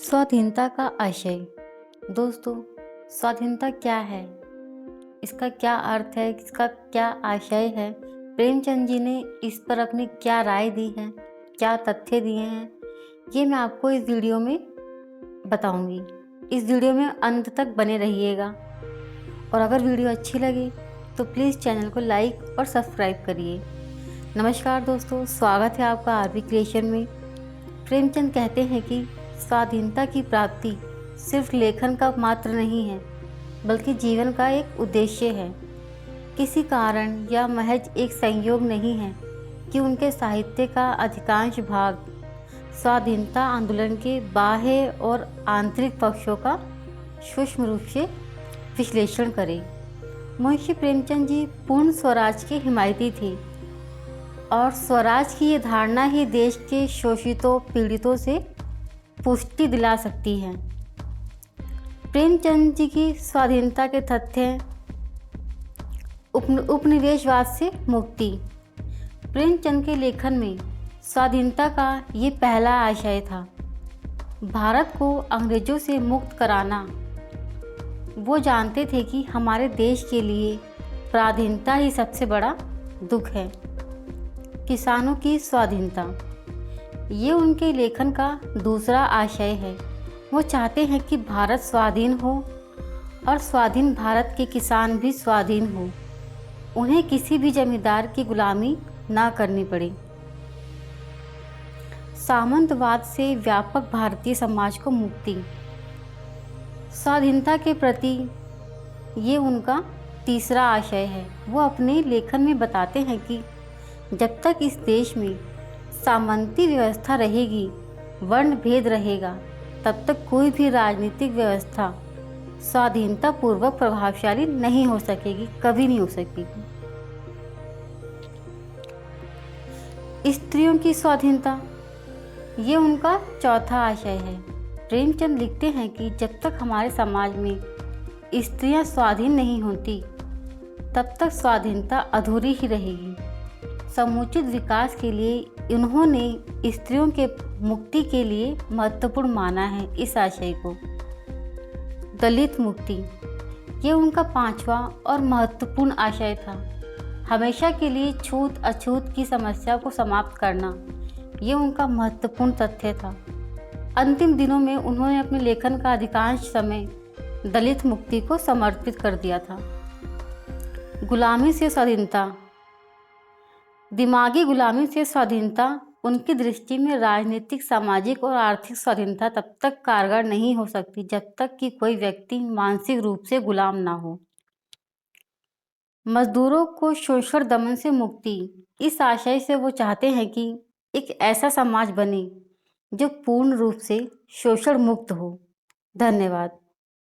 स्वाधीनता का आशय। दोस्तों, स्वाधीनता क्या है, इसका क्या अर्थ है, इसका क्या आशय है, प्रेमचंद जी ने इस पर अपनी क्या राय दी है, क्या तथ्य दिए हैं, ये मैं आपको इस वीडियो में बताऊंगी। इस वीडियो में अंत तक बने रहिएगा और अगर वीडियो अच्छी लगे तो प्लीज़ चैनल को लाइक और सब्सक्राइब करिए। नमस्कार दोस्तों, स्वागत है आपका आरवी क्रिएशन में। प्रेमचंद कहते हैं कि स्वाधीनता की प्राप्ति सिर्फ लेखन का मात्र नहीं है, बल्कि जीवन का एक उद्देश्य है। किसी कारण या महज एक संयोग नहीं है कि उनके साहित्य का अधिकांश भाग स्वाधीनता आंदोलन के बाह्य और आंतरिक पक्षों का सूक्ष्म रूप से विश्लेषण करे। मुंशी प्रेमचंद जी पूर्ण स्वराज के हिमायती थे और स्वराज की ये धारणा ही देश के शोषितों पीड़ितों से पुष्टि दिला सकती है। प्रेमचंद जी की स्वाधीनता के तथ्य। उपनिवेशवाद से मुक्ति। प्रेमचंद के लेखन में स्वाधीनता का ये पहला आशय था। भारत को अंग्रेजों से मुक्त कराना। वो जानते थे कि हमारे देश के लिए पराधीनता ही सबसे बड़ा दुख है। किसानों की स्वाधीनता, ये उनके लेखन का दूसरा आशय है। वो चाहते हैं कि भारत स्वाधीन हो और स्वाधीन भारत के किसान भी स्वाधीन हो, उन्हें किसी भी जमींदार की गुलामी ना करनी पड़े। सामंतवाद से व्यापक भारतीय समाज को मुक्ति। स्वाधीनता के प्रति ये उनका तीसरा आशय है। वो अपने लेखन में बताते हैं कि जब तक इस देश में सामंती व्यवस्था रहेगी, वर्ण भेद रहेगा, तब तक कोई भी राजनीतिक व्यवस्था स्वाधीनता पूर्वक प्रभावशाली नहीं हो सकेगी, कभी नहीं हो सकेगी। स्त्रियों की स्वाधीनता, ये उनका चौथा आशय है। प्रेमचंद लिखते हैं कि जब तक हमारे समाज में स्त्रियां स्वाधीन नहीं होती, तब तक स्वाधीनता अधूरी ही रहेगी। समुचित विकास के लिए उन्होंने स्त्रियों के मुक्ति के लिए महत्वपूर्ण माना है इस आशय को। दलित मुक्ति, ये उनका पांचवा और महत्वपूर्ण आशय था। हमेशा के लिए छूत अछूत की समस्या को समाप्त करना, ये उनका महत्वपूर्ण तथ्य था। अंतिम दिनों में उन्होंने अपने लेखन का अधिकांश समय दलित मुक्ति को समर्पित कर दिया था। गुलामी से स्वाधीनता। दिमागी गुलामी से स्वाधीनता उनकी दृष्टि में राजनीतिक, सामाजिक और आर्थिक स्वाधीनता तब तक कारगर नहीं हो सकती जब तक कि कोई व्यक्ति मानसिक रूप से गुलाम ना हो। मजदूरों को शोषण दमन से मुक्ति। इस आशय से वो चाहते हैं कि एक ऐसा समाज बने जो पूर्ण रूप से शोषण मुक्त हो। धन्यवाद।